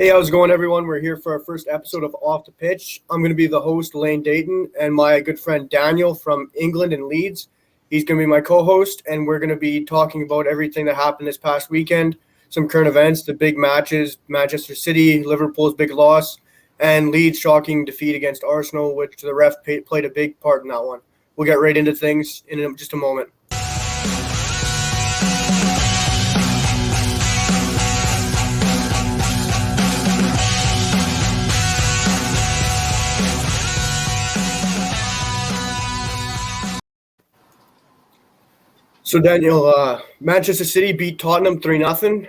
Hey, how's it going, everyone? We're here for our first episode of Off the Pitch. I'm going to be the host, Lane Dayton, and my good friend Daniel from England and Leeds. He's going to be my co-host, and we're going to be talking about everything that happened this past weekend, some current events, the big matches, Manchester City, Liverpool's big loss, and Leeds' shocking defeat against Arsenal, which the ref played a big part in that one. We'll get right into things in just a moment. So, Daniel, Manchester City beat Tottenham 3-0.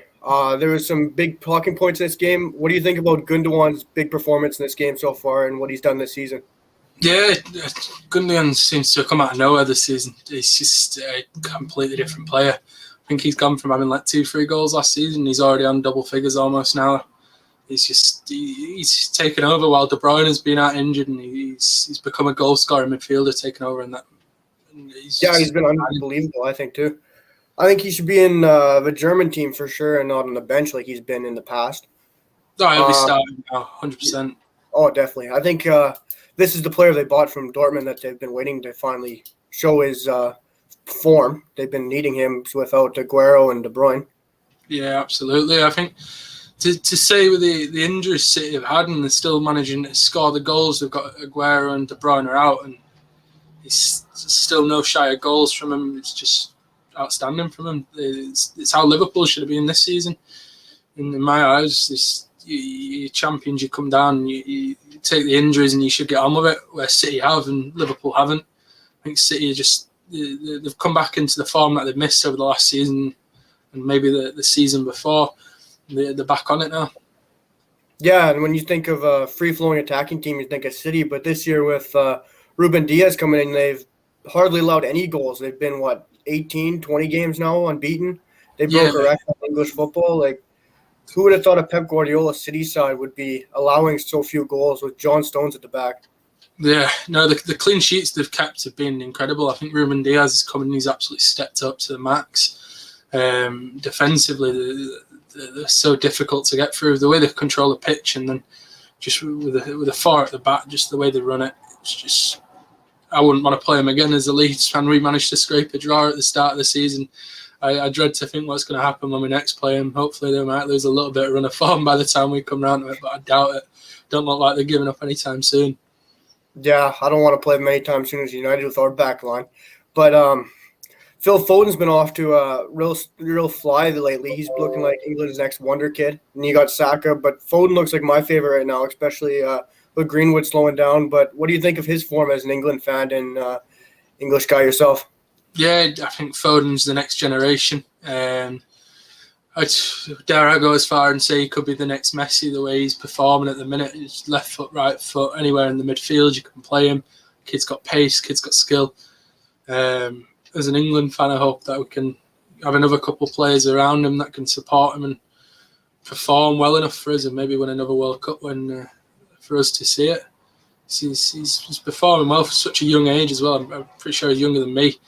There was some big talking points in this game. What do you think about Gundogan's big performance in this game so far and what he's done this season? Yeah, Gundogan seems to have come out of nowhere this season. He's just a completely different player. I think he's gone from having like 2-3 goals last season. He's already on double figures almost now. He's taken over while De Bruyne has been out injured, and he's become a goal scorer midfielder, taking over in that. He's been unbelievable, I think, too. I think he should be in the German team for sure and not on the bench like he's been in the past. No, he'll be starting now, 100%. Oh, definitely. I think this is the player they bought from Dortmund that they've been waiting to finally show his form. They've been needing him without Aguero and De Bruyne. Yeah, absolutely. I think to say with the injuries City have had and they're still managing to score the goals, they've got Aguero and De Bruyne are out, and he's still no shy of goals from him. It's just outstanding from him. It's how Liverpool should have been this season. In my eyes, you champions, you come down, you take the injuries and you should get on with it, where City have and Liverpool haven't. I think City they've come back into the form that they've missed over the last season and maybe the season before. They're back on it now. Yeah, and when you think of a free-flowing attacking team, you think of City, but this year with Ruben Diaz coming in, they've hardly allowed any goals. They've been, 18, 20 games now unbeaten. They broke a record in English football. Like, who would have thought a Pep Guardiola City side would be allowing so few goals with John Stones at the back? Yeah, no, the clean sheets they've kept have been incredible. I think Ruben Diaz has come in, he's absolutely stepped up to the max. Defensively, they're so difficult to get through. The way they control the pitch, and then just with a 4 at the back, just the way they run it, it's just, I wouldn't want to play them again as a Leeds fan. We managed to scrape a draw at the start of the season. I dread to think what's going to happen when we next play them. Hopefully they might lose a little bit of run of form by the time we come round to it, but I doubt it. Don't look like they're giving up anytime soon. Yeah, I don't want to play them anytime soon as United with our back line. But Phil Foden's been off to a real fly lately. He's looking like England's next wonder kid. And you got Saka, but Foden looks like my favorite right now, especially with Greenwood slowing down. But what do you think of his form as an England fan and English guy yourself? Yeah, I think Foden's the next generation. Dare I go as far and say he could be the next Messi, the way he's performing at the minute. His left foot, right foot, anywhere in the midfield, you can play him. Kid's got pace, kid's got skill. As an England fan, I hope that we can have another couple of players around him that can support him and perform well enough for us and maybe win another World Cup for us to see it. He's performing well for such a young age as well. I'm pretty sure he's younger than me.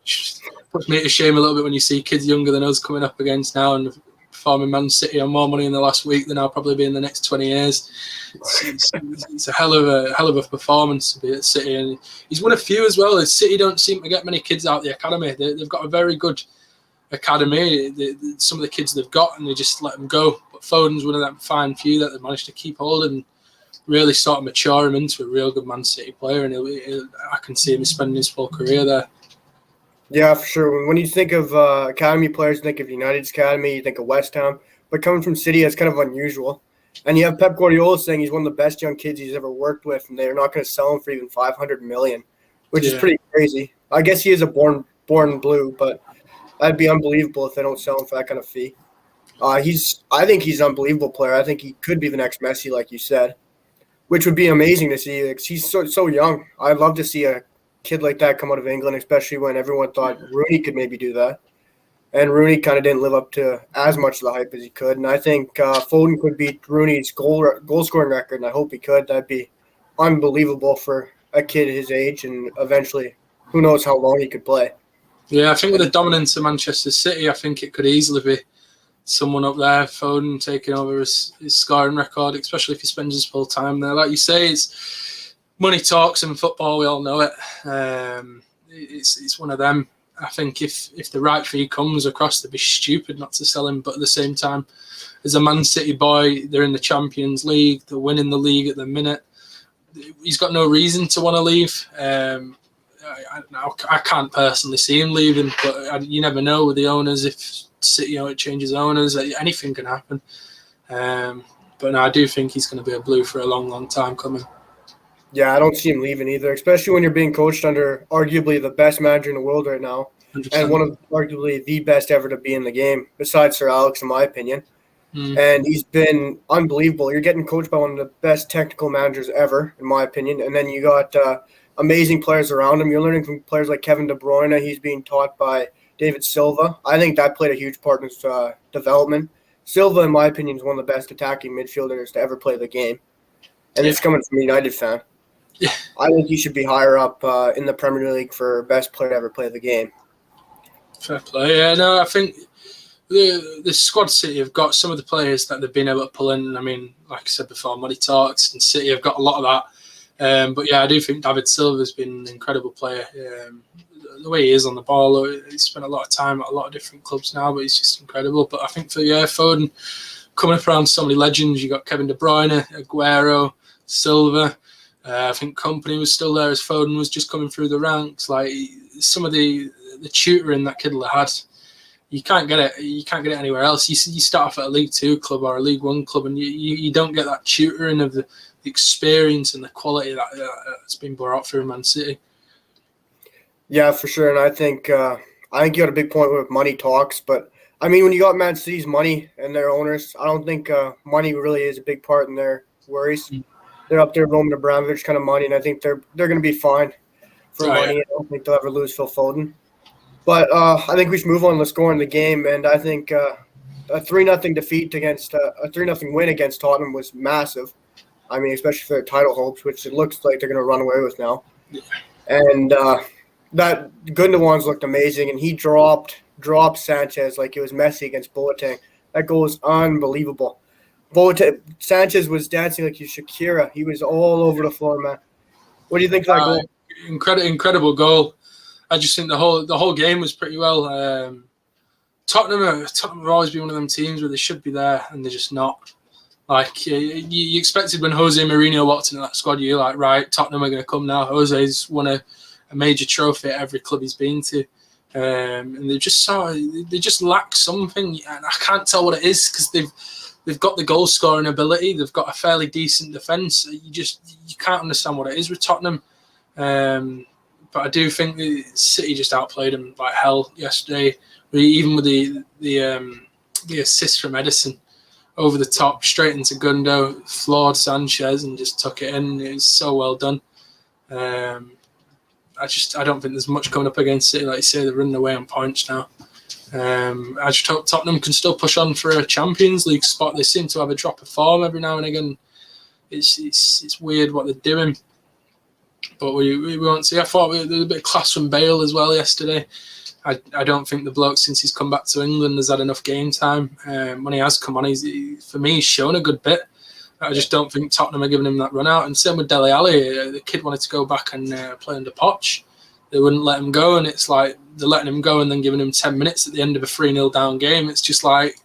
It puts me to shame a little bit when you see kids younger than us coming up against now and performing Man City on more money in the last week than I'll probably be in the next 20 years. It's a hell of a performance to be at City, and he's won a few as well. City don't seem to get many kids out the academy. They've got a very good academy. Some of the kids they've got, and they just let them go. But Foden's one of them fine few that they managed to keep hold and really sort of mature him into a real good Man City player, and I can see him spending his full career there. Yeah, for sure. When you think of academy players, you think of United's academy, you think of West Ham. But coming from City, it's kind of unusual. And you have Pep Guardiola saying he's one of the best young kids he's ever worked with, and they're not going to sell him for even $500 million, which is pretty crazy. I guess he is a born blue, but that'd be unbelievable if they don't sell him for that kind of fee. I think he's an unbelievable player. I think he could be the next Messi, like you said, which would be amazing to see. He's so young. I'd love to see a kid like that come out of England, especially when everyone thought Rooney could maybe do that. And Rooney kind of didn't live up to as much of the hype as he could. And I think Foden could beat Rooney's goal-scoring record, and I hope he could. That'd be unbelievable for a kid his age, and eventually, who knows how long he could play. Yeah, I think with the dominance of Manchester City, I think it could easily be someone up there, Foden, taking over his scoring record, especially if he spends his full time there. Like you say, it's money talks in football. We all know it. It's one of them. I think if the right fee comes across, they'd be stupid not to sell him. But at the same time, as a Man City boy, they're in the Champions League. They're winning the league at the minute. He's got no reason to want to leave. I can't personally see him leaving, but you never know with the owners. If City it changes owners, anything can happen. But no, I do think he's going to be a Blue for a long, long time coming. Yeah, I don't see him leaving either, especially when you're being coached under arguably the best manager in the world right now, 100%. and one of arguably the best ever to be in the game, besides Sir Alex, in my opinion. And he's been unbelievable. You're getting coached by one of the best technical managers ever, in my opinion. And then you got amazing players around him. You're learning from players like Kevin De Bruyne. He's being taught by David Silva. I think that played a huge part in his development. Silva, in my opinion, is one of the best attacking midfielders to ever play the game. And it's coming from a United fan. Yeah. I think he should be higher up in the Premier League for best player to ever play the game. Fair play. Yeah, no, I think the squad City have got some of the players that they've been able to pull in. I mean, like I said before, money talks, and City have got a lot of that. But yeah, I do think David Silva's been an incredible player. The way he is on the ball, he's spent a lot of time at a lot of different clubs now, but he's just incredible. But I think for Foden, coming up around so many legends, you got Kevin De Bruyne, Aguero, Silva. I think Company was still there as Foden was just coming through the ranks. Like some of the tutoring that kid had, you can't get it. You can't get it anywhere else. You start off at a League Two club or a League One club, and you don't get that tutoring of the experience and the quality that's been brought up through Man City. Yeah, for sure. And I think you got a big point with money talks, but I mean, when you got Man City's money and their owners, I don't think money really is a big part in their worries. They're up there, Roman Abramovich kind of money, and I think they're going to be fine for money. Yeah. I don't think they'll ever lose Phil Foden. But I think we should move on to scoring the game, and I think a 3-0 defeat against a 3-0 win against Tottenham was massive. I mean, especially for their title hopes, which it looks like they're going to run away with now. Yeah. And that Gundogan's looked amazing, and he dropped Sanchez like it was Messi against Boateng. That goal was unbelievable. Sanchez was dancing like he's Shakira. He was all over the floor, man. What do you think of that goal? Incredible goal. I just think the whole game was pretty well. Tottenham have always been one of them teams where they should be there and they're just not. Like you expected when Jose Mourinho walked into that squad, you're like, right, Tottenham are going to come now. Jose's won a major trophy at every club he's been to, and they just lack something, and I can't tell what it is because they've got the goal scoring ability, they've got a fairly decent defence. You can't understand what it is with Tottenham. But I do think the City just outplayed them like hell yesterday. Even with the assist from Edison over the top, straight into Gundo, floored Sanchez and just took it in. It was so well done. I don't think there's much coming up against City. Like you say, they're running away on points now. I just hope Tottenham can still push on for a Champions League spot. They seem to have a drop of form every now and again. It's weird what they're doing. But we won't see. I thought there was a bit of class from Bale as well yesterday. I don't think the bloke, since he's come back to England, has had enough game time. When he has come on, for me, he's shown a good bit. I just don't think Tottenham are giving him that run out. And same with Dele Alli. The kid wanted to go back and play under Poch. They wouldn't let him go, and it's like they're letting him go and then giving him 10 minutes at the end of a 3-0 down game. It's just like,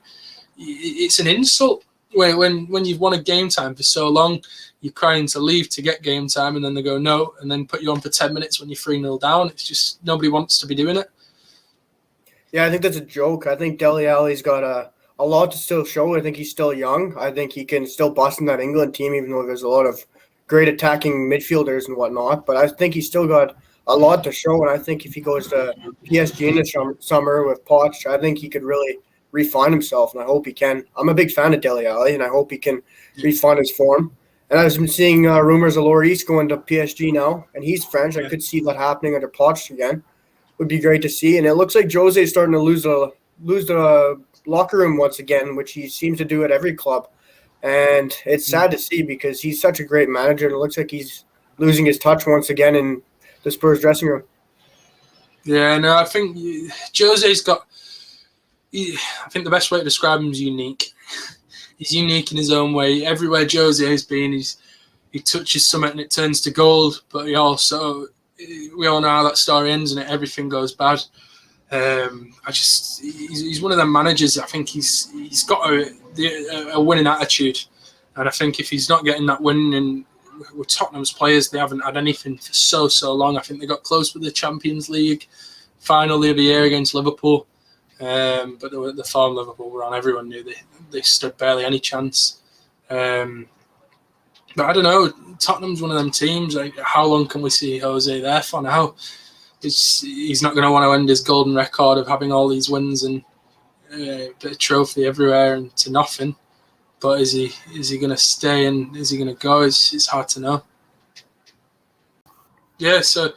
it's an insult. When you've won a game time for so long, you're crying to leave to get game time, and then they go no, and then put you on for 10 minutes when you're 3-0 down. It's just, nobody wants to be doing it. Yeah, I think that's a joke. I think Dele Alli's got a lot to still show. I think he's still young. I think he can still bust in that England team, even though there's a lot of great attacking midfielders and whatnot. But I think he's still got a lot to show, and I think if he goes to PSG in the summer with Poch, I think he could really refine himself, and I hope he can. I'm a big fan of Dele Alli, and I hope he can refine his form. And I've been seeing rumors of Lloris going to PSG now, and he's French. I could see that happening under Poch again. Would be great to see. And it looks like Jose is starting to lose the locker room once again, which he seems to do at every club. And it's sad to see because he's such a great manager, and it looks like he's losing his touch once again in the Spurs dressing room. Yeah, no, I think Jose's got I think the best way to describe him is unique. He's unique in his own way. Everywhere Jose has been, he touches something and it turns to gold. But we all know how that story ends and everything goes bad. He's one of them managers. I think he's got a winning attitude, and I think if he's not getting that win in with Tottenham's players, they haven't had anything for so long. I think they got close with the Champions League final the other year against Liverpool, but the form Liverpool were on, everyone knew they stood barely any chance. But I don't know, Tottenham's one of them teams. Like, how long can we see Jose there for now? He's not going to want to end his golden record of having all these wins and a bit of trophy everywhere and to nothing. But is he going to stay and is he going to go? It's hard to know. Yeah, so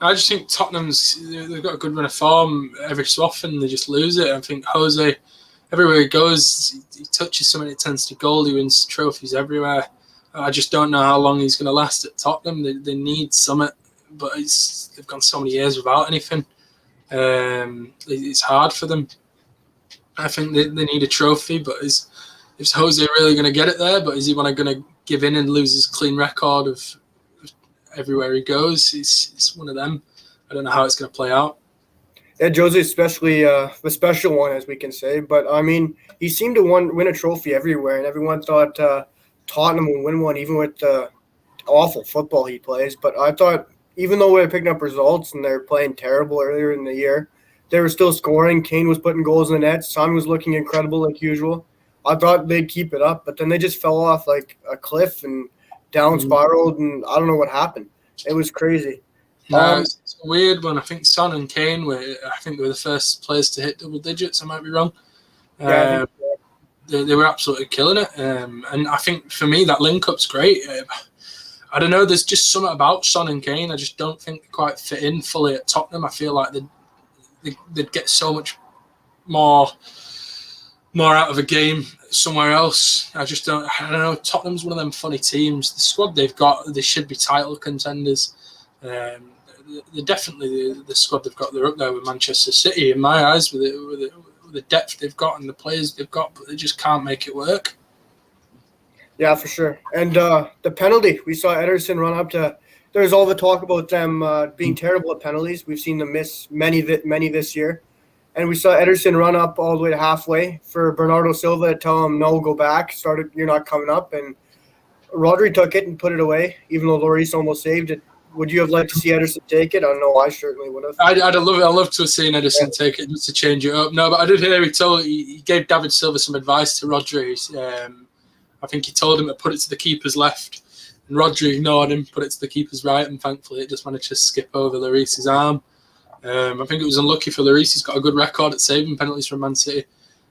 I just think they've got a good run of form. Every so often they just lose it. I think Jose, everywhere he goes, he touches something, it turns to gold. He wins trophies everywhere. I just don't know how long he's going to last at Tottenham. They need something, but they've gone so many years without anything. It's hard for them. I think they need a trophy, but is Jose really going to get it there? But is he going to give in and lose his clean record of everywhere he goes? It's one of them. I don't know how it's going to play out. Yeah, Jose especially a special one, as we can say. But, I mean, he seemed to win a trophy everywhere, and everyone thought Tottenham would win one, even with the awful football he plays. But I thought, even though we were picking up results and they were playing terrible earlier in the year, they were still scoring. Kane was putting goals in the net. Son was looking incredible like usual. I thought they'd keep it up, but then they just fell off like a cliff and down spiraled, and I don't know what happened. It was crazy. No, it's a weird one. I think Son and Kane were the first players to hit double digits. I might be wrong. Yeah, they were absolutely killing it. And I think for me that link-up's great. I don't know, there's just something about Son and Kane. I just don't think they quite fit in fully at Tottenham. I feel like they'd get so much more out of a game somewhere else. I don't know. Tottenham's one of them funny teams. The squad they've got, they should be title contenders. They're definitely the squad they've got. They're up there with Manchester City in my eyes with the depth they've got and the players they've got, but they just can't make it work. Yeah, for sure. And the penalty, we saw Ederson run up to. There's all the talk about them being terrible at penalties. We've seen them miss many this year. And we saw Ederson run up all the way to halfway for Bernardo Silva to tell him, no, go back. You're not coming up. And Rodri took it and put it away, even though Lloris almost saved it. Would you have liked to see Ederson take it? I know I certainly would have. I'd love to have seen Ederson take it just to change it up. No, but I did hear he gave David Silva some advice to Rodri. I think he told him to put it to the keeper's left. And Rodri ignored him, put it to the keeper's right, and thankfully it just managed to skip over Lloris's arm. I think it was unlucky for Lloris. He's got a good record at saving penalties from Man City.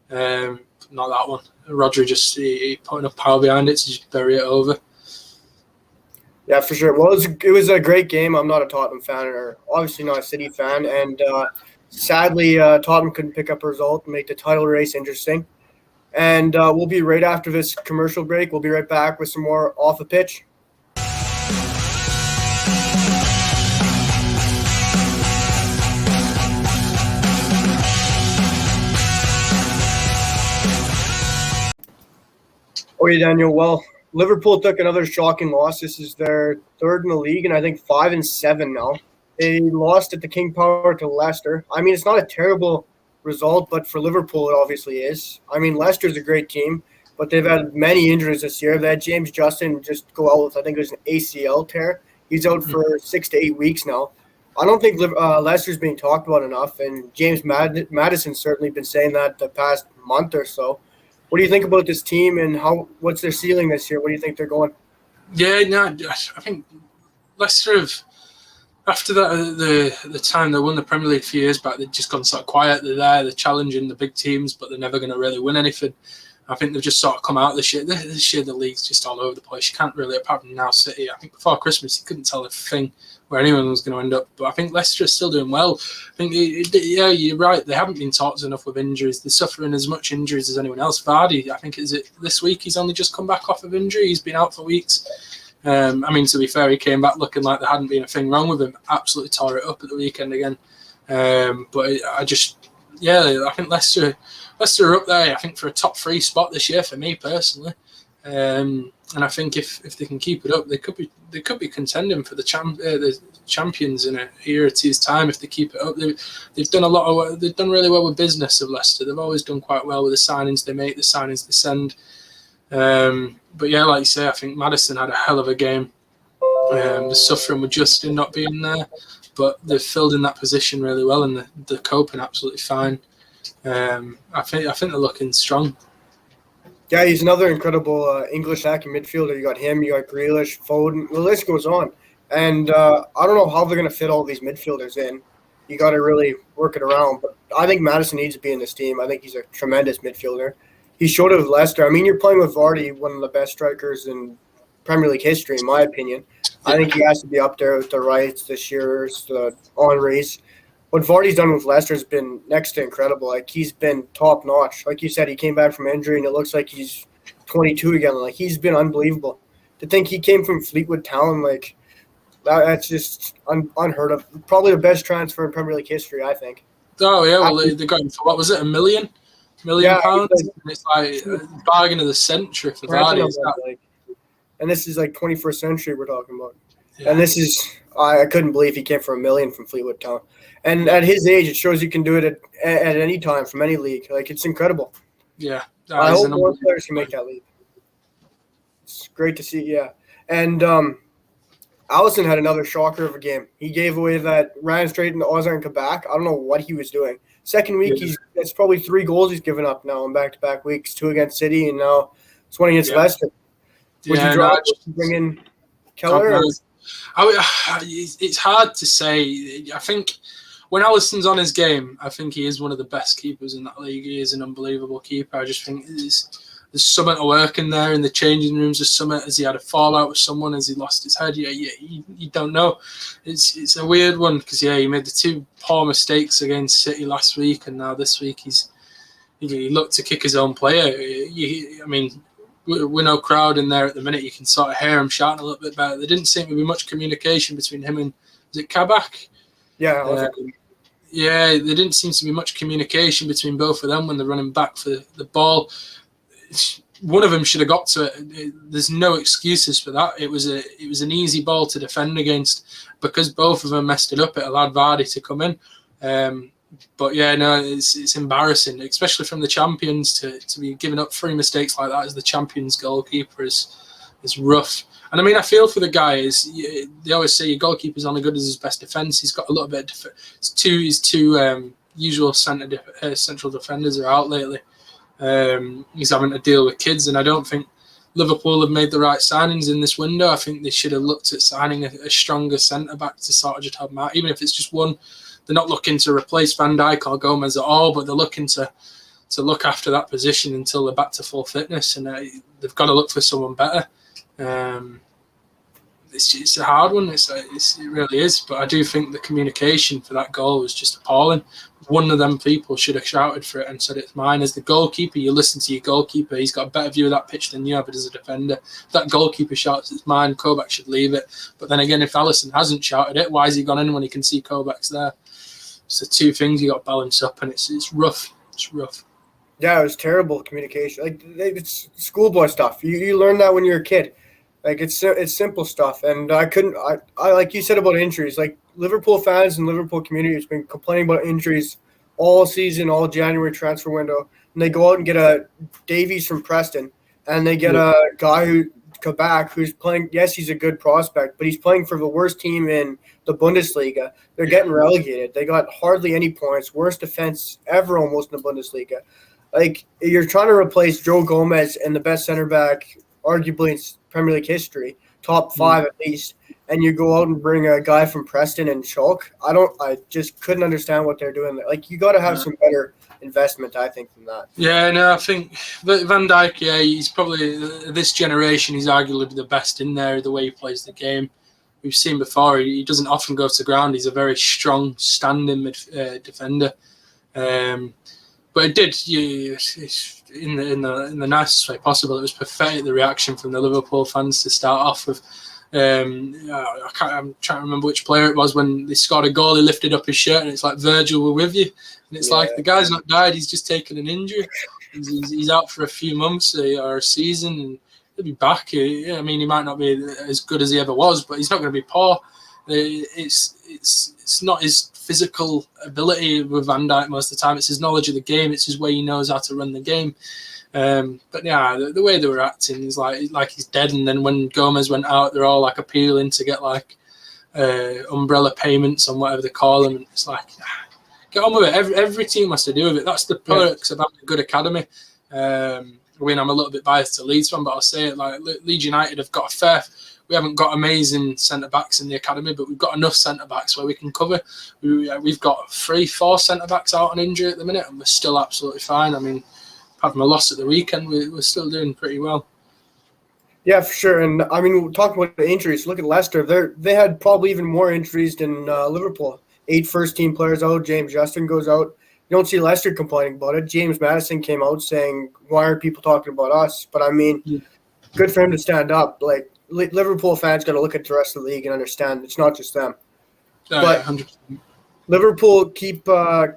Not that one. Rodri just he put enough power behind it to just bury it over. Yeah, for sure. Well, it was a great game. I'm not a Tottenham fan, or obviously not a City fan, and sadly, Tottenham couldn't pick up a result and make the title race interesting. And we'll be right after this commercial break. We'll be right back with some more Off the Pitch. Okay, Daniel. Well, Liverpool took another shocking loss. This is their third in the league, and I think 5-7 now. They lost at the King Power to Leicester. I mean, it's not a terrible result, but for Liverpool, it obviously is. I mean, Leicester's a great team, but they've had many injuries this year. They had James Justin just go out with, I think it was an ACL tear. He's out for 6 to 8 weeks now. I don't think Leicester's being talked about enough, and James Maddison's certainly been saying that the past month or so. What do you think about this team, and what's their ceiling this year? Where do you think they're going? Yeah, no, I think Leicester have, after the time they won the Premier League a few years back, they've just gone sort of quiet. They're challenging the big teams, but they're never going to really win anything. I think they've just sort of come out this year. This year the league's just all over the place. You can't really, apart from now City, I think before Christmas you couldn't tell a thing where anyone was going to end up. But I think Leicester is still doing well. I think, yeah, you're right. They haven't been talked enough with injuries. They're suffering as much injuries as anyone else. Vardy, I think, is it this week? He's only just come back off of injury. He's been out for weeks. I mean, to be fair, he came back looking like there hadn't been a thing wrong with him. Absolutely tore it up at the weekend again. But yeah, I think Leicester are up there. I think for a top 3 spot this year for me personally. And I think if they can keep it up, they could be contending for the champions in a year or two's time if they keep it up. They've done they've done really well with business of Leicester. They've always done quite well with the signings they make, the signings they send. But yeah, like you say, I think Maddison had a hell of a game. The suffering with Justin not being there, but they've filled in that position really well, and they're coping absolutely fine. I think they're looking strong. Yeah, he's another incredible English attacking midfielder. You got him, you got Grealish, Foden. The list goes on. And I don't know how they're going to fit all these midfielders in. You got to really work it around. But I think Maddison needs to be in this team. I think he's a tremendous midfielder. He showed it with Leicester. I mean, you're playing with Vardy, one of the best strikers in Premier League history, in my opinion. I think he has to be up there with the Wrights, the Shearers, the Henrys. What Vardy's done with Leicester has been next to incredible. Like, he's been top notch. Like you said, he came back from injury, and it looks like he's 22 again. Like, he's been unbelievable. To think he came from Fleetwood Town, like, that's just unheard of. Probably the best transfer in Premier League history, I think. Oh yeah, well they got him for what was it, £1 million pounds? And it's like a bargain of the century for Vardy. And this is like 21st century we're talking about. Yeah. And this is I couldn't believe he came for $1 million from Fleetwood Town. And at his age, it shows you can do it at any time from any league. Like, it's incredible. Yeah. I hope more players can make that leap. It's great to see, yeah. And Alisson had another shocker of a game. He gave away ran straight into Ozan Kabak. I don't know what he was doing. Second week, it's probably 3 goals he's given up now in back-to-back weeks, 2 against City, and now it's 1 against Leicester. Would you draw bring in Keller? It's hard to say. I think when Alisson's on his game, I think he is one of the best keepers in that league. He is an unbelievable keeper. I just think there's something to work in there in the changing rooms. There's something. Has he had a fallout with someone? Has he lost his head? You don't know. It's a weird one because he made the 2 poor mistakes against City last week, and now this week he looked to kick his own player. I mean, we're no crowd in there at the minute. You can sort of hear him shouting a little bit better. There didn't seem to be much communication between him and was it Kabak? Yeah. There didn't seem to be much communication between both of them when they're running back for the ball. One of them should have got to it. There's no excuses for that. It was an easy ball to defend against because both of them messed it up. It allowed Vardy to come in. But yeah, no, it's embarrassing, especially from the champions to be giving up 3 mistakes like that as the champions goalkeeper is rough. And I mean, I feel for the guy. They always say your goalkeeper's only good as his best defence. He's got a little bit of his two usual central defenders are out lately. He's having to deal with kids, and I don't think Liverpool have made the right signings in this window. I think they should have looked at signing a stronger centre back to sort of just help them out, even if it's just one. They're not looking to replace Van Dijk or Gomez at all, but they're looking to look after that position until they're back to full fitness, and they've got to look for someone better. It's a hard one. It really is, but I do think the communication for that goal was just appalling. One of them people should have shouted for it and said it's mine. As the goalkeeper, you listen to your goalkeeper. He's got a better view of that pitch than you have as a defender. If that goalkeeper shouts it's mine, Kovac should leave it. But then again, if Alisson hasn't shouted it, why has he gone in when he can see Kovac's there? It's the 2 things you got to balance up, and it's rough. It's rough. Yeah, it was terrible communication. Like, it's schoolboy stuff. You learn that when you're a kid. Like, it's simple stuff. And I like you said about injuries. Like, Liverpool fans and Liverpool community has been complaining about injuries all season, all January transfer window. And they go out and get a Davies from Preston, and they get a guy Kabak who's playing. Yes, he's a good prospect, but he's playing for the worst team in the Bundesliga. They're getting relegated. They got hardly any points. Worst defense ever almost in the Bundesliga. Like, you're trying to replace Joe Gomez and the best center back arguably in Premier League history, top 5 at least, and you go out and bring a guy from Preston and Schalke. I just couldn't understand what they're doing there. Like, you got to have some better investment, I think, than that. Yeah, no, I think Van Dijk, he's probably, this generation, he's arguably the best in there, the way he plays the game. We've seen before, he doesn't often go to ground. He's a very strong standing defender. But it did, in the nicest way possible. It was pathetic, the reaction from the Liverpool fans to start off with. I'm trying to remember which player it was when they scored a goal. He lifted up his shirt, and it's like, Virgil, we're with you. And it's like, the guy's not died; he's just taken an injury. He's out for a few months or a season, and he'll be back. I mean, he might not be as good as he ever was, but he's not going to be poor. It's not his physical ability with Van Dijk most of the time. It's his knowledge of the game. It's his way he knows how to run the game. But yeah, the way they were acting is like he's dead. And then when Gomez went out, they're all like appealing to get like umbrella payments on whatever they call them. And it's like, get on with it. Every team has to do with it. That's the perks of having a good academy. I mean, I'm a little bit biased to Leeds fan, but I'll say it, like Leeds United have got we haven't got amazing centre-backs in the academy, but we've got enough centre-backs where we can cover. We've got 3-4 centre-backs out on injury at the minute, and we're still absolutely fine. I mean, apart from a loss at the weekend, we're still doing pretty well. Yeah, for sure. And, I mean, talking about the injuries, look at Leicester. They had probably even more injuries than Liverpool. 8 first-team players out. James Justin goes out. You don't see Leicester complaining about it. James Maddison came out saying, why aren't people talking about us? But, I mean, good for him to stand up. Like, Liverpool fans got to look at the rest of the league and understand it's not just them. But 100%. Liverpool keep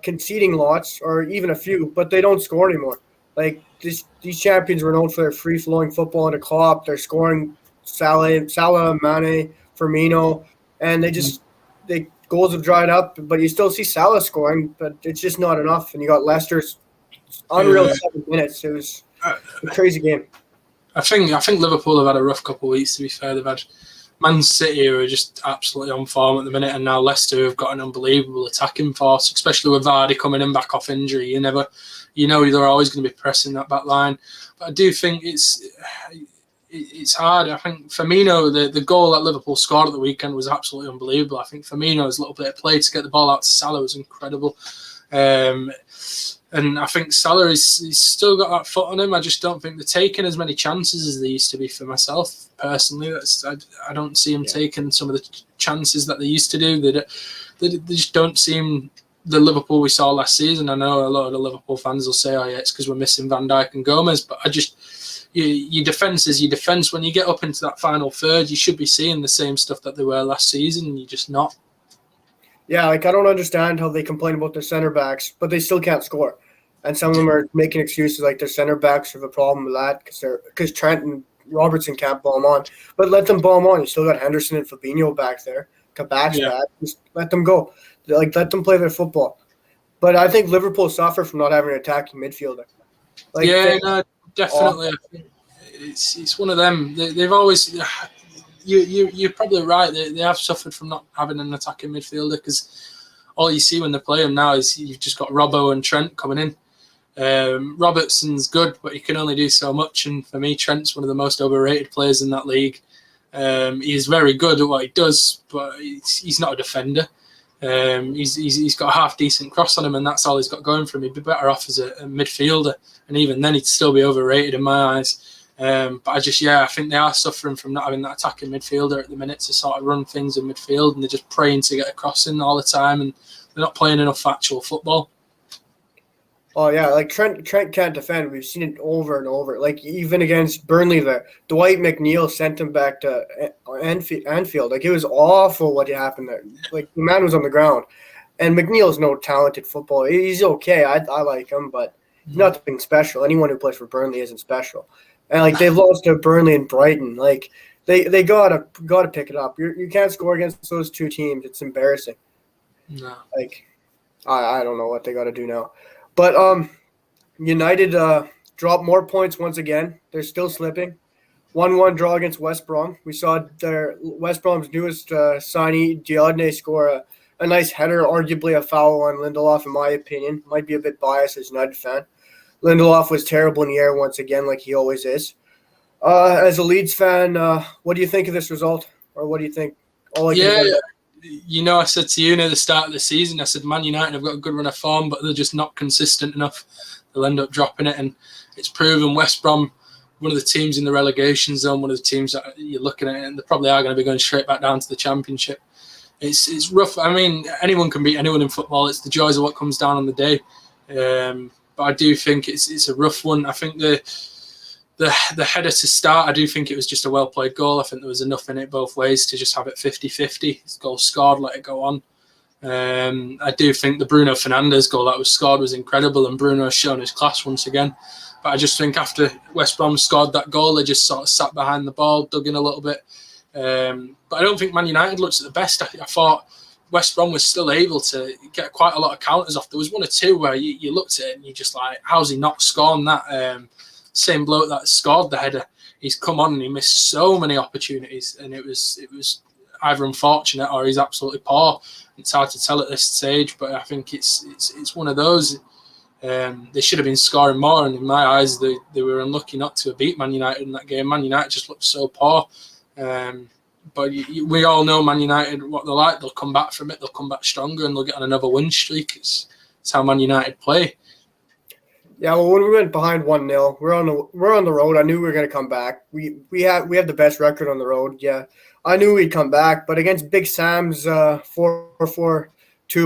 conceding lots, or even a few, but they don't score anymore. Like, these champions were known for their free-flowing football under Klopp. They're scoring Salah, Mane, Firmino, and they goals have dried up. But you still see Salah scoring, but it's just not enough. And you got Leicester's unreal 7 minutes. It was a crazy game. I think Liverpool have had a rough couple of weeks, to be fair. They've had Man City, who are just absolutely on form at the minute, and now Leicester have got an unbelievable attacking force, especially with Vardy coming in back off injury. You know they're always going to be pressing that back line. But I do think it's hard. I think Firmino, the goal that Liverpool scored at the weekend was absolutely unbelievable. I think Firmino's little bit of play to get the ball out to Salah was incredible. And I think Salah he's still got that foot on him. I just don't think they're taking as many chances as they used to be for myself, personally. I don't see him taking some of the chances that they used to do. They just don't seem the Liverpool we saw last season. I know a lot of the Liverpool fans will say, it's because we're missing Van Dijk and Gomez. But your defence is your defence. When you get up into that final third, you should be seeing the same stuff that they were last season, and you're just not. Yeah, I don't understand how they complain about their centre backs, but they still can't score. And some of them are making excuses like their centre backs have a problem with that because Trent and Robertson can't ball them on. But let them ball them on. You still got Henderson and Fabinho back there. Kabak's back. Just let them go. Let them play their football. But I think Liverpool suffer from not having an attacking midfielder. Definitely. It's one of them. They've always. You're probably right. They have suffered from not having an attacking midfielder because all you see when they play them now is you've just got Robbo and Trent coming in. Robertson's good, but he can only do so much. And for me, Trent's one of the most overrated players in that league. He's very good at what he does, but he's not a defender. He's got a half decent cross on him, and that's all he's got going for him. He'd be better off as a midfielder, and even then, he'd still be overrated in my eyes. But I think they are suffering from not having that attacking midfielder at the minute to sort of run things in midfield, and they're just praying to get a cross in all the time, and they're not playing enough actual football. Oh, yeah, like Trent can't defend. We've seen it over and over. Like, even against Burnley there, Dwight McNeil sent him back to Anfield. Like, it was awful what happened there. Like, the man was on the ground. And McNeil's no talented footballer. He's okay. I like him, but he's nothing special. Anyone who plays for Burnley isn't special. And, like, they've lost to Burnley and Brighton. Like, they gotta pick it up. You can't score against those two teams. It's embarrassing. No. Like, I don't know what they got to do now. But United dropped more points once again. They're still slipping. 1-1 draw against West Brom. We saw their West Brom's newest signee, Diodne, score a nice header, arguably a foul on Lindelof, in my opinion. Might be a bit biased as a United fan. Lindelof was terrible in the air once again, like he always is. As a Leeds fan, what do you think of this result? Or what do you think? I said to you near the start of the season, I said Man United have got a good run of form, but they're just not consistent enough. They'll end up dropping it, and it's proven West Brom, one of the teams in the relegation zone, one of the teams that you're looking at, and they probably are going to be going straight back down to the Championship. It's rough. I mean, anyone can beat anyone in football. It's the joys of what comes down on the day. But I do think it's a rough one. I think the header to start, I do think it was just a well-played goal. I think there was enough in it both ways to just have it 50-50. Goal scored, let it go on. I do think the Bruno Fernandes goal that was scored was incredible, and Bruno has shown his class once again. But I just think after West Brom scored that goal, they just sort of sat behind the ball, dug in a little bit. But I don't think Man United looked at the best. I thought West Brom was still able to get quite a lot of counters off. There was one or two where you looked at it and you're just like, how's he not scoring that? Same bloke that scored the header, he's come on and he missed so many opportunities, and it was either unfortunate or he's absolutely poor. It's hard to tell at this stage, but I think it's one of those. They should have been scoring more, and in my eyes, they were unlucky not to have beat Man United in that game. Man United just looked so poor. But we all know Man United, what they're like. They'll come back from it. They'll come back stronger, and they'll get on another win streak. It's how Man United play. Yeah, well, when we went behind 1-0, we're on the road. I knew we were going to come back. We have the best record on the road. Yeah, I knew we'd come back, but against Big Sam's 4-4-2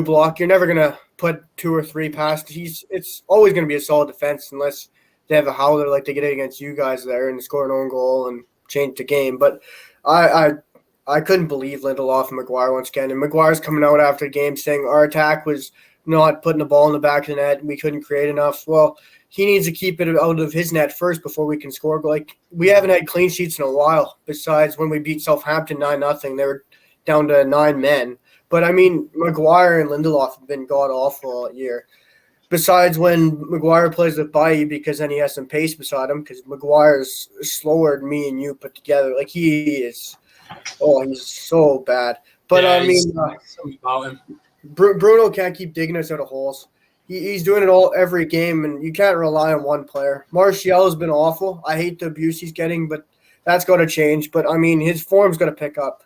block, you're never going to put 2 or 3 past. It's always going to be a solid defense unless they have a howler like they get it against you guys there and score an own goal and change the game. But I couldn't believe Lindelof and Maguire once again. And Maguire's coming out after the game saying our attack was not putting the ball in the back of the net and we couldn't create enough. Well, he needs to keep it out of his net first before we can score. Like, we haven't had clean sheets in a while, besides when we beat Southampton 9-0. They were down to 9 men. But, I mean, Maguire and Lindelof have been god-awful all year. Besides when Maguire plays with Bailly, because then he has some pace beside him, because Maguire's slower than me and you put together. Like, he's so bad. But, yeah, I mean, something about him. Bruno can't keep digging us out of holes. He's doing it every game, and you can't rely on one player. Martial has been awful. I hate the abuse he's getting, but that's got to change. But, I mean, his form's got to pick up.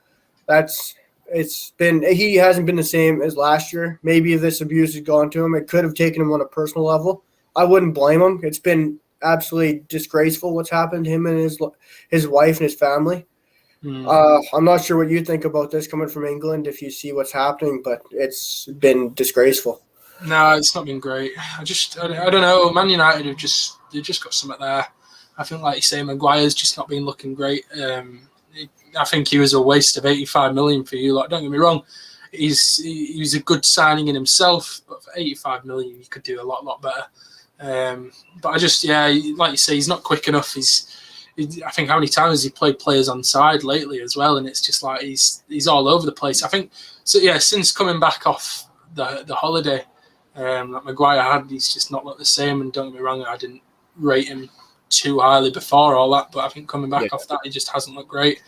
He hasn't been the same as last year. Maybe if this abuse has gone to him, it could have taken him on a personal level. I wouldn't blame him. It's been absolutely disgraceful what's happened to him and his wife and his family. I'm not sure what you think about this coming from England if you see what's happening, but it's been disgraceful. No, it's not been great. I don't know. Man United they've just got something there. I think, like you say, Maguire's just not been looking great. I think he was a waste of 85 million for you. Like, don't get me wrong, he's a good signing in himself, but for 85 million, you could do a lot better. But like you say, he's not quick enough. I think how many times has he played players on side lately as well, and it's just like he's all over the place. I think so. Yeah, since coming back off the holiday that Maguire had, he's just not looked the same. And don't get me wrong, I didn't rate him too highly before all that, but I think coming back off that, he just hasn't looked great.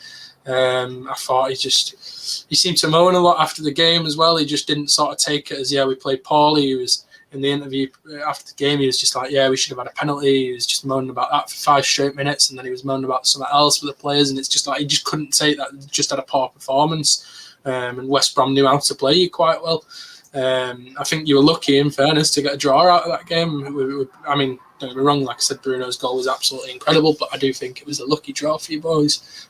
I thought he seemed to moan a lot after the game as well. He just didn't sort of take it as, we played poorly. He was in the interview after the game, he was just like, we should have had a penalty. He was just moaning about that for 5 straight minutes, and then he was moaning about something else with the players, and it's just like he just couldn't take that. Just had a poor performance, and West Brom knew how to play you quite well. I think you were lucky, in fairness, to get a draw out of that game. Don't get me wrong, like I said, Bruno's goal was absolutely incredible, but I do think it was a lucky draw for you boys.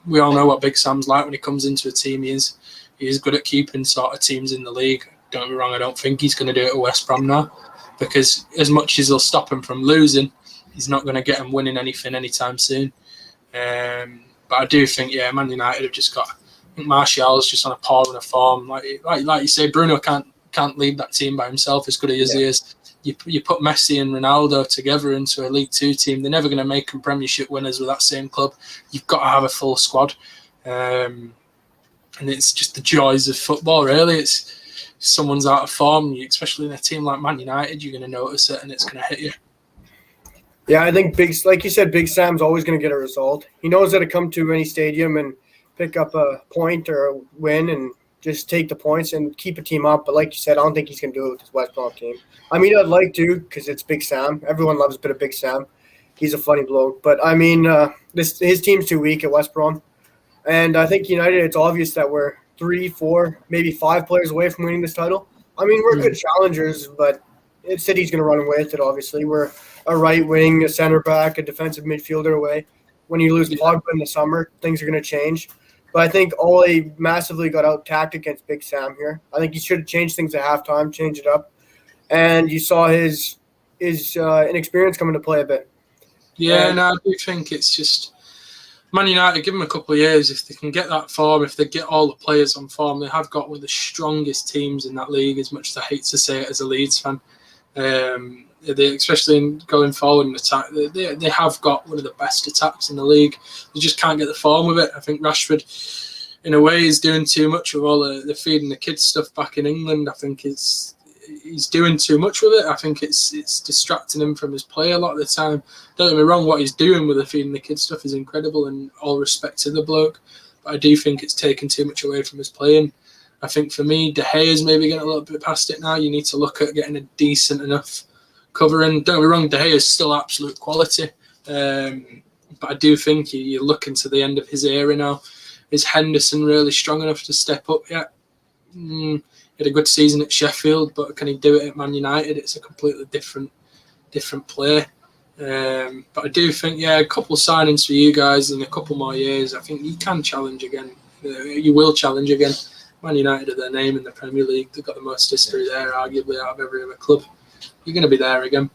We all know what Big Sam's like when he comes into a team. He is good at keeping sort of teams in the league. Don't get me wrong, I don't think he's going to do it at West Brom now, because as much as he'll stop him from losing, he's not going to get him winning anything anytime soon. But I do think, Man United have just got, I think Martial's just on a poor run of form. Like you say, Bruno can't lead that team by himself as good as he is. You put Messi and Ronaldo together into a League Two team, they're never going to make them Premiership winners with that same club. You've got to have a full squad. And it's just the joys of football, really. It's someone's out of form, especially in a team like Man United, you're going to notice it and it's going to hit you. Yeah, I think like you said, Big Sam's always going to get a result. He knows how to come to any stadium and pick up a point or a win and just take the points and keep a team up. But like you said, I don't think he's going to do it with his West Brom team. I mean, I'd like to, because it's Big Sam. Everyone loves a bit of Big Sam. He's a funny bloke. But, I mean, his team's too weak at West Brom. And I think United, it's obvious that we're 3, 4, maybe 5 players away from winning this title. I mean, we're good challengers, but City's going to run away with it, obviously. We're a right wing, a center back, a defensive midfielder away. When you lose Pogba in the summer, things are going to change. But I think Ole massively got out-tacked against Big Sam here. I think he should have changed things at halftime, change it up. And you saw his inexperience come into play a bit. Yeah, no, I do think it's just Man United, give them a couple of years. If they can get that form, if they get all the players on form, they have got one of the strongest teams in that league, as much as I hate to say it as a Leeds fan. Especially in going forward in attack, they have got one of the best attacks in the league. They just can't get the form with it. I think Rashford, in a way, is doing too much with all the feeding the kids stuff back in England. I think he's doing too much with it. I think it's distracting him from his play a lot of the time. Don't get me wrong, what he's doing with the feeding the kids stuff is incredible, and all respect to the bloke. But I do think it's taken too much away from his playing. I think for me, De Gea is maybe getting a little bit past it now. You need to look at getting a decent enough covering. Don't get me wrong, De Gea is still absolute quality. But I do think you're looking to the end of his era now. Is Henderson really strong enough to step up yet? He had a good season at Sheffield, but can he do it at Man United? It's a completely different play. But I do think, a couple of signings for you guys in a couple more years, I think you can challenge again. You will challenge again. Man United are their name in the Premier League. They've got the most history there, arguably, out of every other club. You're going to be there again.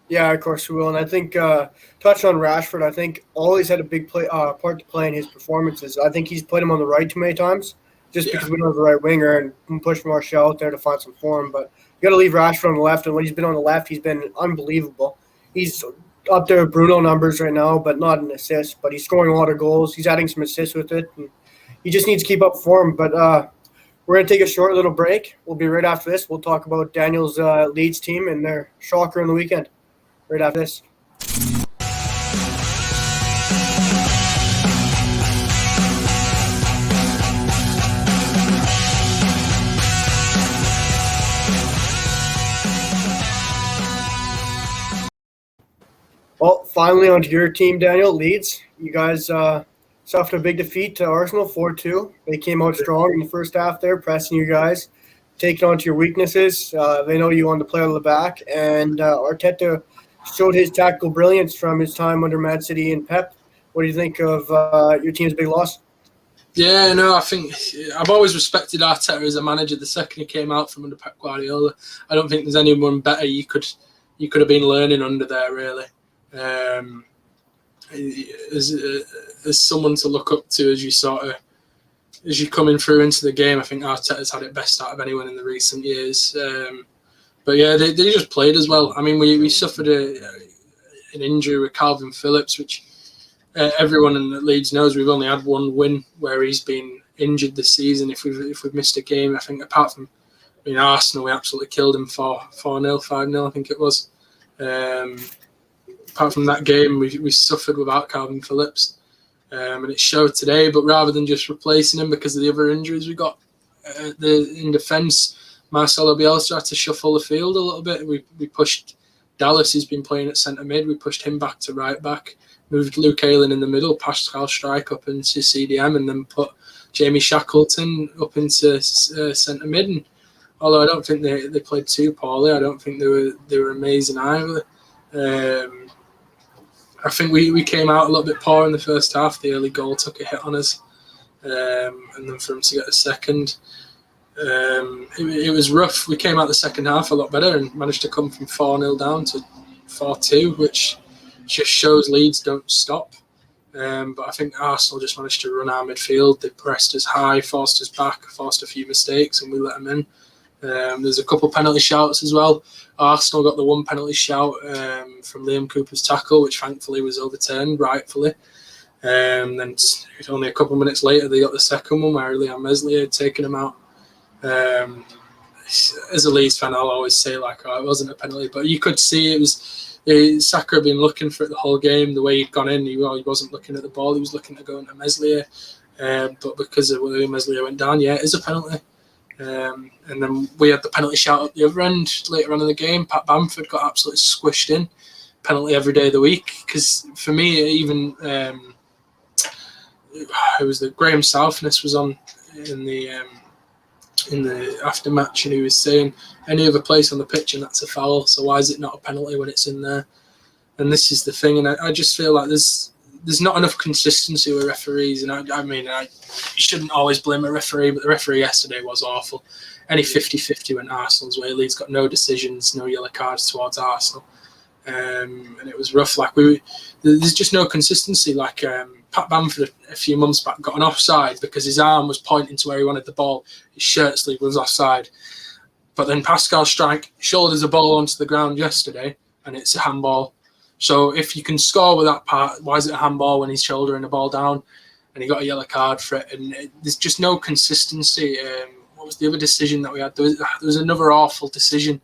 Yeah, of course we will. And I think, touch on Rashford, I think always had a big part to play in his performances. I think he's played him on the right too many times, just because we don't have the right winger and can push Martial out there to find some form. But you got to leave Rashford on the left, and when he's been on the left, he's been unbelievable. He's up there with Bruno numbers right now, but not an assist. But he's scoring a lot of goals. He's adding some assists with it. And he just needs to keep up form. But we're going to take a short little break. We'll be right after this. We'll talk about Daniel's Leeds team and their shocker in the weekend. Right after this. Well, finally onto your team, Daniel, Leeds. You guys suffered a big defeat to Arsenal, 4-2. They came out strong in the first half there, pressing you guys, taking on to your weaknesses. They know you want to play out of the back, and Arteta showed his tactical brilliance from his time under Man City and Pep. What do you think of your team's big loss? Yeah, no, I think I've always respected Arteta as a manager. The second he came out from under Pep Guardiola, I don't think there's anyone better you could have been learning under there, really. As someone to look up to as you're coming through into the game, I think Arteta's had it best out of anyone in the recent years. But yeah, they just played as well. I mean, we suffered an injury with Calvin Phillips, which everyone in Leeds knows. We've only had one win where he's been injured this season. If we've missed a game, I think apart from Arsenal, we absolutely killed him 4-0, 5-0, I think it was. Apart from that game, we suffered without Calvin Phillips, and it showed today. But rather than just replacing him because of the other injuries we got in defence, Marcelo Bielsa had to shuffle the field a little bit. We pushed Dallas, who's been playing at centre mid. We pushed him back to right back, moved Luke Ayling in the middle, Pascal Struijk up into CDM, and then put Jamie Shackleton up into centre mid. And although I don't think they played too poorly, I don't think they were amazing either. I think we came out a little bit poor in the first half. The early goal took a hit on us, and then for him to get a second, it was rough. We came out the second half a lot better and managed to come from 4-0 down to 4-2, which just shows Leeds don't stop. But I think Arsenal just managed to run our midfield. They pressed us high, forced us back, forced a few mistakes, and we let them in. There's a couple penalty shouts as well. Arsenal got the one penalty shout from Liam Cooper's tackle, which thankfully was overturned rightfully. Then only a couple of minutes later, they got the second one where Liam Meslier had taken him out. As a Leeds fan, I'll always say it wasn't a penalty, but you could see it was Saka had been looking for it the whole game. The way he'd gone in, he wasn't looking at the ball; he was looking to go into Meslier. But because of where Meslier went down, it is a penalty. And then we had the penalty shout at the other end later on in the game. Pat Bamford got absolutely squished in. Penalty every day of the week. Because for me, even it was the Graham Southness was on in the aftermatch, and he was saying any other place on the pitch and that's a foul. So why is it not a penalty when it's in there? And this is the thing, and I just feel like there's not enough consistency with referees, and you shouldn't always blame a referee, but the referee yesterday was awful. Any 50-50 went Arsenal's way. Leeds got no decisions, no yellow cards towards Arsenal. and it was rough. Like there's just no consistency. Like Pat Bamford a few months back got an offside because his arm was pointing to where he wanted the ball. His shirt sleeve was offside. But then Pascal Strike shoulders a ball onto the ground yesterday, and it's a handball. So if you can score with that part, why is it a handball when he's shouldering the ball down? And he got a yellow card for it. And there's just no consistency. What was the other decision that we had? There was another awful decision,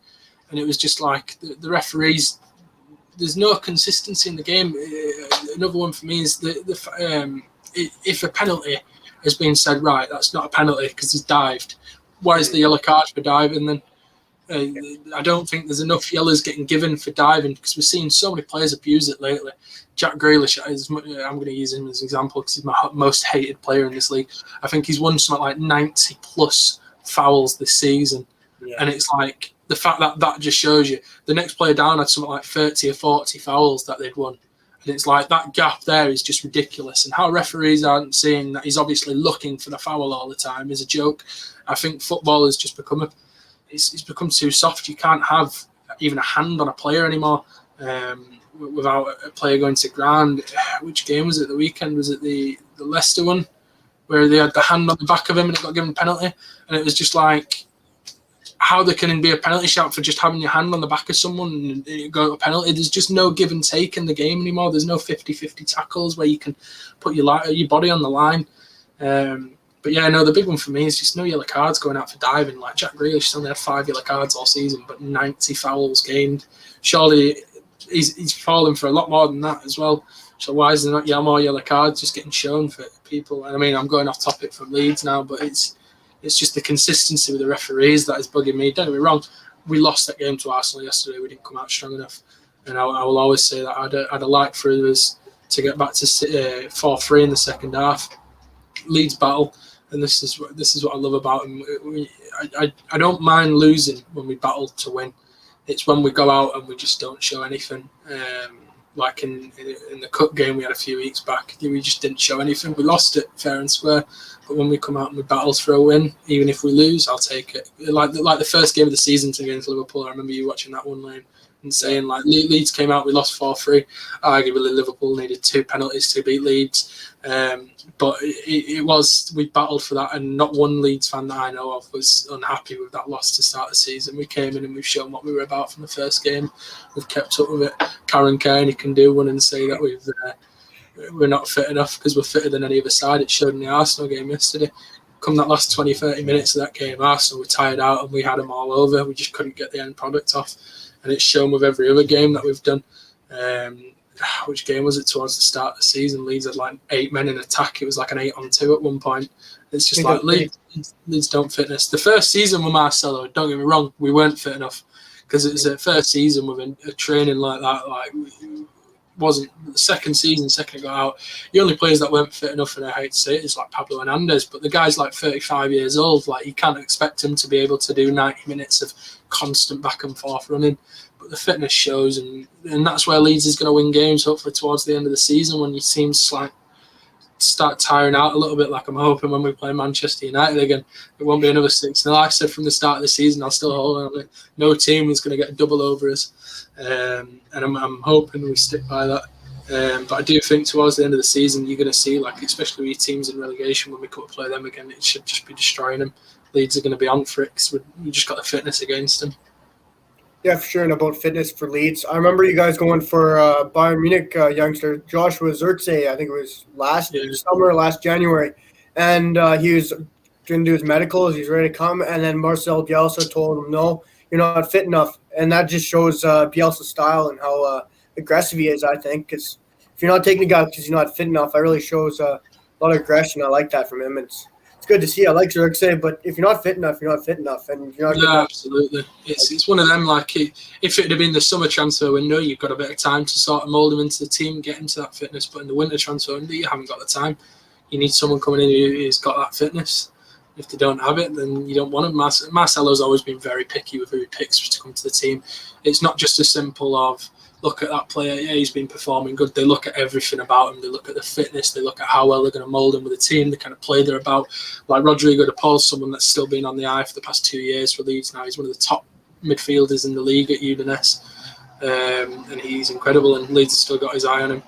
and it was just like the referees. There's no consistency in the game. Another one for me is if a penalty has been said, right, that's not a penalty because he's dived. Why is the yellow card for diving then? I don't think there's enough yellows getting given for diving because we're seeing so many players abuse it lately. Jack Grealish, I'm going to use him as an example because he's my most hated player in this league. I think he's won something like 90 plus fouls this season. Yeah. And it's like the fact that just shows you the next player down had something like 30 or 40 fouls that they'd won. And it's like that gap there is just ridiculous. And how referees aren't seeing that he's obviously looking for the foul all the time is a joke. I think football has just become it's become too soft. You can't have even a hand on a player anymore without a player going to ground. Which game was it? The weekend? Was it the Leicester one where they had the hand on the back of him and it got given a penalty? And it was just like, how there can be a penalty shout for just having your hand on the back of someone and it go to a penalty. There's just no give and take in the game anymore. There's no 50-50 tackles where you can put your body on the line. But yeah, no, the big one for me is just no yellow cards going out for diving. Like Jack Grealish only had 5 yellow cards all season, but 90 fouls gained. Surely he's falling for a lot more than that as well. So why is there not more yellow cards just getting shown for people? And I mean, I'm going off topic from Leeds now, but it's just the consistency with the referees that is bugging me. Don't get me wrong, we lost that game to Arsenal yesterday. We didn't come out strong enough. And I will always say that I'd have liked for us to get back to 4-3 in the second half. Leeds battle. And this is what I love about him. I don't mind losing when we battle to win. It's when we go out and we just don't show anything. Like in the cup game we had a few weeks back, we just didn't show anything. We lost it fair and square. But when we come out and we battle for a win, even if we lose, I'll take it. Like the first game of the season against Liverpool, I remember you watching that one, Lane, and saying like Leeds came out, we lost 4-3. Arguably Liverpool needed 2 penalties to beat Leeds. But we battled for that, and not one Leeds fan that I know of was unhappy with that loss to start the season. We came in and we've shown what we were about from the first game. We've kept up with it. Karen Kearney can do one and say that we're not fit enough because we're fitter than any other side. It showed in the Arsenal game yesterday. Come that last 20-30 minutes of that game, Arsenal were tired out and we had them all over. We just couldn't get the end product off. And it's shown with every other game that we've done. Which game was it towards the start of the season? Leeds had like 8 men in attack. It was like an 8-on-2 at one point. It's just like Leeds don't fitness. The first season with Marcelo, don't get me wrong, we weren't fit enough because it was a first season with a training like that. Like wasn't the second it got out. The only players that weren't fit enough, and I hate to say it, is like Pablo Hernandez. But the guy's like 35 years old. Like you can't expect him to be able to do 90 minutes of constant back and forth running. But the fitness shows, and that's where Leeds is going to win games. Hopefully towards the end of the season, when your teams like start tiring out a little bit, like I'm hoping when we play Manchester United again, it won't be another 6-0. Like I said from the start of the season, I'll still hold on. No team is going to get a double over us. And I'm hoping we stick by that. But I do think towards the end of the season, you're going to see, like, especially with your teams in relegation, when we come to play them again, it should just be destroying them. Leeds are going to be on for it because we just got the fitness against them. Yeah, for sure. And about fitness for Leeds, I remember you guys going for Bayern Munich youngster Joshua Zirkzee. I think it was last January. And he was going to do his medicals. He's ready to come. And then Marcel Bielsa told him, no, you're not fit enough. And that just shows Bielsa's style and how aggressive he is, I think. Because if you're not taking the guy because you're not fit enough, that really shows a lot of aggression. I like that from him. It's good to see. I like Zirkzee, but if you're not fit enough, you're not fit enough. And you're not yeah, absolutely. It's one of them, like, if it had been the summer transfer window, you've got a bit of time to sort of mould him into the team, get him to that fitness. But in the winter transfer window, you haven't got the time. You need someone coming in who's got that fitness. If they don't have it, then you don't want them. Marcelo's always been very picky with who he picks to come to the team. It's not just as simple of, look at that player, yeah, he's been performing good. They look at everything about him. They look at the fitness. They look at how well they're going to mould him with the team, the kind of play they're about. Like Rodrigo de Paul's someone that's still been on the eye for the past 2 years for Leeds now. He's one of the top midfielders in the league at Udinese. and he's incredible. And Leeds has still got his eye on him.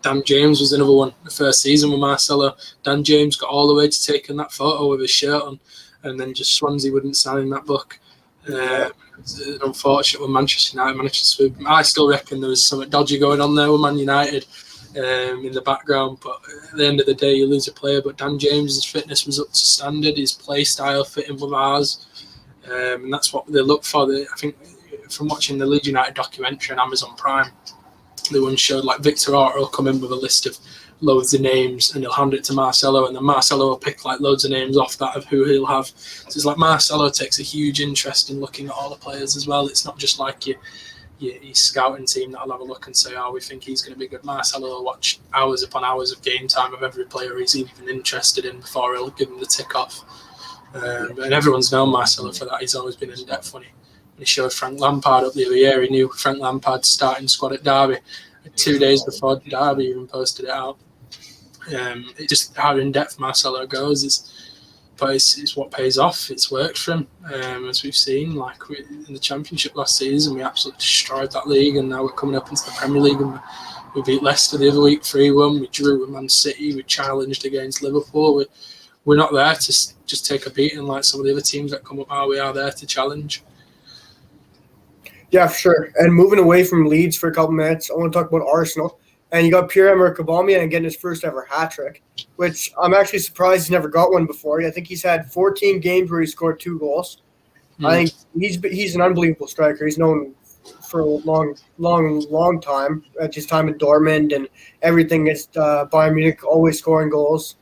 Dan James was another one. The first season with Marcelo, Dan James got all the way to taking that photo with his shirt on, and then just Swansea wouldn't sign that book. It's unfortunate with Manchester United managed to swoop. I still reckon there was something dodgy going on there with Man United in the background, but at the end of the day, you lose a player. But Dan James's fitness was up to standard, his play style fitting with ours, and that's what they look for. I think from watching the Leeds United documentary on Amazon Prime, the one showed like Victor Orta will come in with a list of loads of names and he'll hand it to Marcelo, and then Marcelo will pick like loads of names off that of who he'll have. So it's like Marcelo takes a huge interest in looking at all the players as well. It's not just like your scouting team that'll have a look and say, oh, we think he's going to be good. Marcelo will watch hours upon hours of game time of every player he's even interested in before he'll give him the tick off. And everyone's known Marcelo for that. He's always been in depth when he showed Frank Lampard up the other year. He knew Frank Lampard's starting squad at Derby 2 days before Derby even posted it out. It's just how in depth Marcelo goes. It's what pays off. It's worked for him, as we've seen. Like in the Championship last season, we absolutely destroyed that league, and now we're coming up into the Premier League, and we beat Leicester the other week 3-1. We drew with Man City. We challenged against Liverpool. We're not there to just take a beating like some of the other teams that come up are. We are there to challenge. Yeah, for sure. And moving away from Leeds for a couple minutes, I want to talk about Arsenal. And you got Pierre Emerick Aubameyang getting his first ever hat-trick, which I'm actually surprised he's never got one before. I think he's had 14 games where he scored 2 goals. I think he's an unbelievable striker. He's known for a long time, at his time in Dortmund and everything at Bayern Munich, always scoring goals.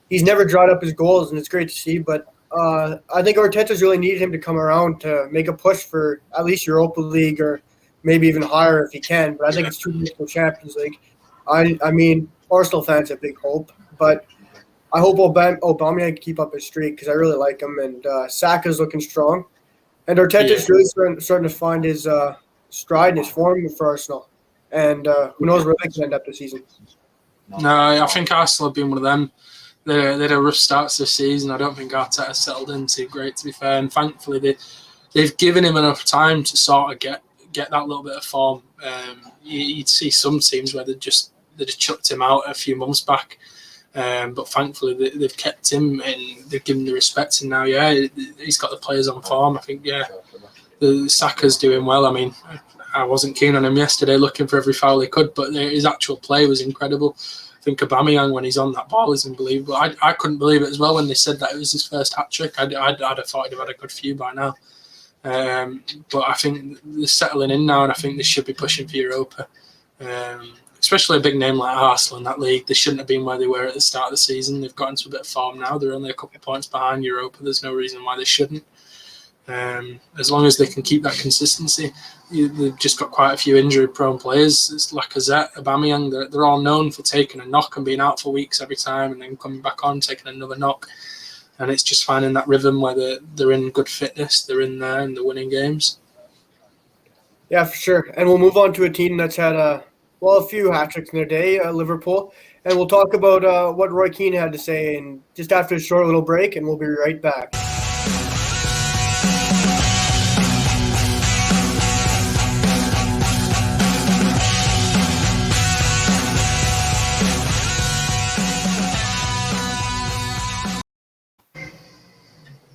He's never dried up his goals, and it's great to see. But I think Arteta's really needed him to come around to make a push for at least Europa League or maybe even higher if he can. But I think it's too late for Champions League. I mean, Arsenal fans have big hope, but I hope Aubameyang can keep up his streak because I really like him, and Saka's looking strong. And Arteta's really starting to find his stride and his form for Arsenal. And who knows where they can end up this season. No, I think Arsenal have been one of them. They had a rough start to the season. I don't think Arteta settled in too great, to be fair. And thankfully, they've given him enough time to sort of get that little bit of form. You'd see some teams where they just chucked him out a few months back. But thankfully, they've kept him and they've given the respect. And now, he's got the players on form. I think, the Saka's doing well. I mean, I wasn't keen on him yesterday, looking for every foul he could, but his actual play was incredible. I think Aubameyang, when he's on that ball, is unbelievable. I couldn't believe it as well when they said that it was his first hat-trick. I'd have thought he'd have had a good few by now. But I think they're settling in now, and I think they should be pushing for Europa. Especially a big name like Arsenal in that league. They shouldn't have been where they were at the start of the season. They've got into a bit of form now. They're only a couple of points behind Europa. There's no reason why they shouldn't. As long as they can keep that consistency. They've just got quite a few injury-prone players. It's Lacazette, Aubameyang. They're all known for taking a knock and being out for weeks every time and then coming back on, taking another knock. And it's just finding that rhythm where they're in good fitness, they're in there and they're winning games. Yeah, for sure. And we'll move on to a team that's had a few hat-tricks in their day, Liverpool. And we'll talk about what Roy Keane had to say and just after a short little break, and we'll be right back.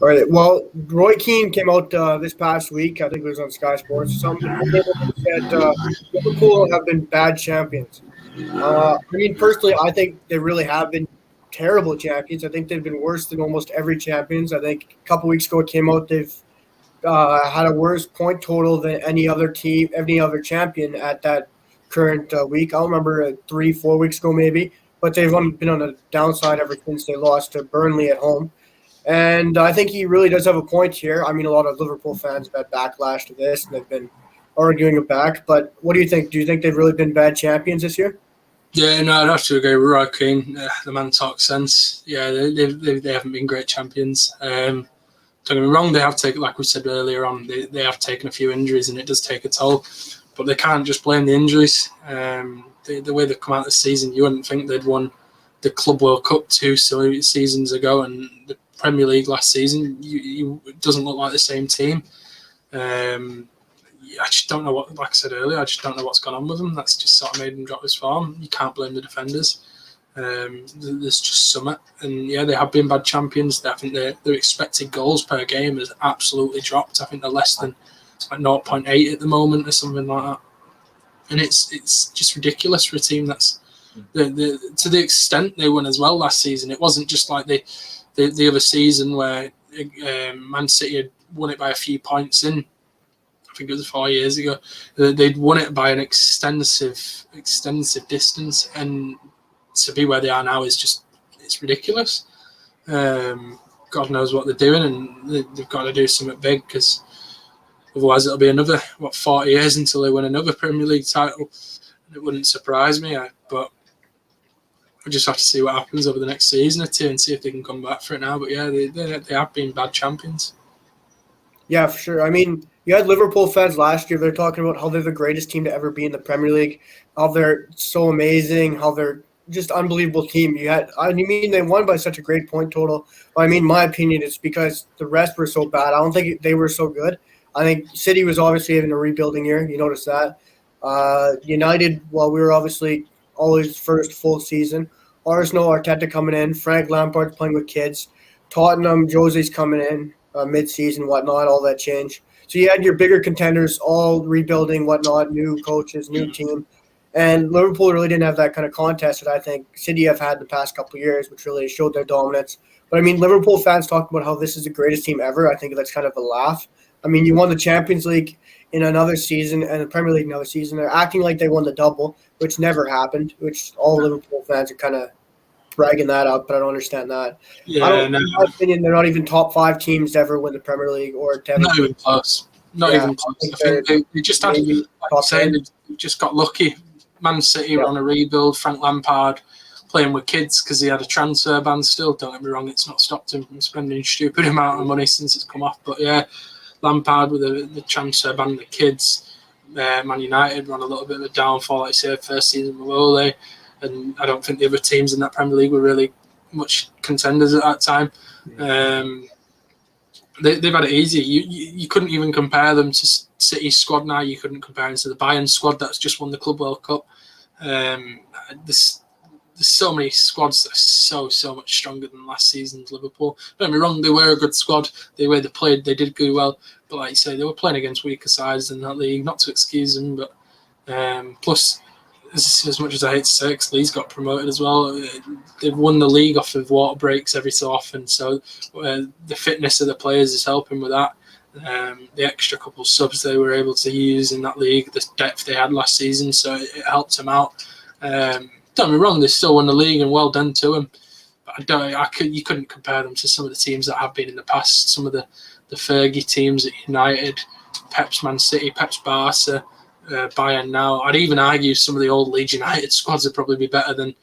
All right. Well, Roy Keane came out this past week. I think it was on Sky Sports or something. That Liverpool have been bad champions. I mean, personally, I think they really have been terrible champions. I think they've been worse than almost every champions. I think a couple weeks ago it came out they've had a worse point total than any other team, any other champion at that current week. I don't remember 3-4 weeks ago maybe, but they've been on the downside ever since they lost to Burnley at home. And I think he really does have a point here. I mean, a lot of Liverpool fans have had backlash to this, and they've been arguing it back. But what do you think? Do you think they've really been bad champions this year? Yeah, no, I'd have to agree with Roy Keane. The man talks sense. Yeah, they haven't been great champions. Don't get me wrong, they have taken, like we said earlier on, they have taken a few injuries, and it does take a toll. But they can't just blame the injuries. The way they've come out this season, you wouldn't think they'd won the Club World Cup 2 seasons ago, and the Premier League last season, it doesn't look like the same team. I just don't know what, like I said earlier, I just don't know what's gone on with him. That's just sort of made him drop his form. You can't blame the defenders. There's just something. And yeah, they have been bad champions. I think their expected goals per game has absolutely dropped. I think they're less than like 0.8 at the moment or something like that. And it's just ridiculous for a team that's to the extent they won as well last season. It wasn't just like the other season where Man City had won it by a few points in. I think it was 4 years ago. They'd won it by an extensive distance, and to be where they are now it's ridiculous. God knows what they're doing, and they've got to do something big, because otherwise it'll be another 40 years until they win another Premier League title. And it wouldn't surprise me, but we'll just have to see what happens over the next season or two and see if they can come back for it now. But yeah, they have been bad champions. Yeah, for sure. I mean, you had Liverpool fans last year. They're talking about how they're the greatest team to ever be in the Premier League, how they're so amazing, how they're just unbelievable team. You mean they won by such a great point total? But I mean, my opinion is because the rest were so bad. I don't think they were so good. I think City was obviously having a rebuilding year. You notice that. United, well, we were obviously always first full season. Arsenal, Arteta coming in. Frank Lampard's playing with kids. Tottenham, Jose's coming in mid-season, whatnot, all that change. So you had your bigger contenders all rebuilding, whatnot, new coaches, new team. And Liverpool really didn't have that kind of contest that I think City have had the past couple of years, which really showed their dominance. But, I mean, Liverpool fans talk about how this is the greatest team ever. I think that's kind of a laugh. I mean, you won the Champions League in another season and the Premier League another season. They're acting like they won the double, which never happened, which all Liverpool fans are kind of bragging that up, but I don't understand that. Yeah, in my opinion, they're not even top 5 teams to ever win the Premier League or to ever. Not even close. Not even close. I think they just had, like saying, they just got lucky. Man City were on a rebuild. Frank Lampard playing with kids because he had a transfer ban still. Don't get me wrong, it's not stopped him from spending a stupid amount of money since it's come off. But yeah, Lampard with the transfer ban, the kids. Man United were on a little bit of a downfall, like I said, first season with Ole. And I don't think the other teams in that Premier League were really much contenders at that time. They've had it easy. You couldn't even compare them to City's squad now. You couldn't compare them to the Bayern squad that's just won the Club World Cup. There's so many squads that are so much stronger than last season's Liverpool. Don't get me wrong, they were a good squad. The way they played, they did go well. But like you say, they were playing against weaker sides in that league. Not to excuse them, but plus, as much as I hate to say it, 'cause Leeds got promoted as well. They've won the league off of water breaks every so often, so the fitness of the players is helping with that. The extra couple subs they were able to use in that league, the depth they had last season, so it helped them out. Don't get me wrong, they still won the league, and well done to them. But you couldn't compare them to some of the teams that have been in the past. Some of the Fergie teams at United, Pep's Man City, Pep's Barca. Bayern now. I'd even argue some of the old Leeds United squads would probably be better than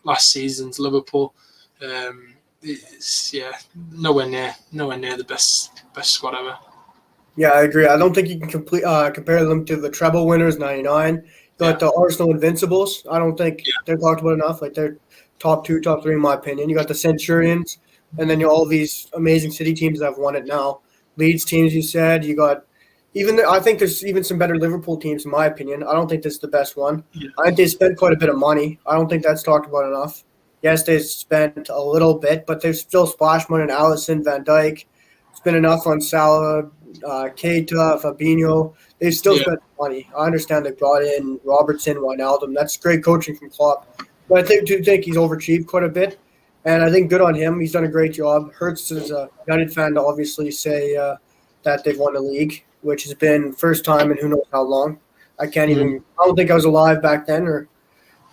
last season's Liverpool. It's nowhere near the best squad ever. Yeah, I agree. I don't think you can compare them to the treble winners, 99. But the Arsenal Invincibles, I don't think they're talked about enough. Like, they're top 2, top 3 in my opinion. You got the Centurions, and then you all these amazing City teams that have won it now. Leeds teams, you said. You got I think there's even some better Liverpool teams, in my opinion. I don't think this is the best one. Yeah. I think they spent quite a bit of money. I don't think that's talked about enough. Yes, they spent a little bit, but there's still splash money on Alisson, Van Dijk. Spent enough on Salah, Keita, Fabinho. They still spent money. I understand they brought in Robertson, Wijnaldum. That's great coaching from Klopp. But I do think he's overachieved quite a bit. And I think good on him. He's done a great job. Hurts as a United fan to obviously say that they've won the league, which has been first time in who knows how long. I don't think I was alive back then, or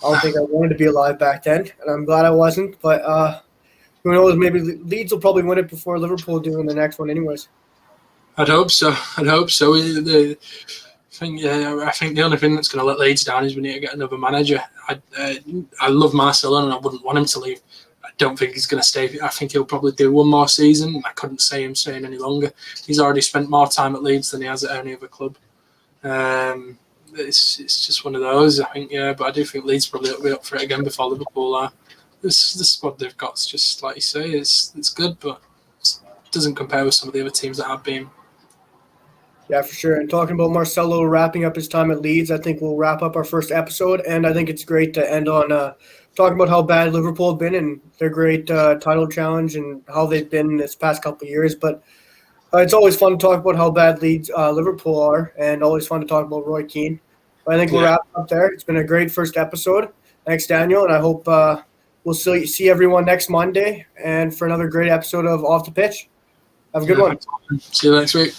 I don't think I wanted to be alive back then, and I'm glad I wasn't. But who knows, maybe Leeds will probably win it before Liverpool do in the next one anyways. I'd hope so. I think the only thing that's going to let Leeds down is we need to get another manager. I love Marcelo and I wouldn't want him to leave. I don't think he's going to stay. I think he'll probably do one more season. I couldn't see him staying any longer. He's already spent more time at Leeds than he has at any other club. It's just one of those, I think, but I do think Leeds probably will be up for it again before Liverpool are. The squad they've got is just, like you say, it's good, but it doesn't compare with some of the other teams that have been. Yeah, for sure. And talking about Marcelo wrapping up his time at Leeds, I think we'll wrap up our first episode. And I think it's great to end on talking about how bad Liverpool have been and their great title challenge and how they've been this past couple of years. But it's always fun to talk about how bad Leeds Liverpool are, and always fun to talk about Roy Keane. But I think we'll Yeah. wrap up there. It's been a great first episode. Thanks, Daniel, and I hope we'll see everyone next Monday and for another great episode of Off the Pitch. Have a good one. See you next week.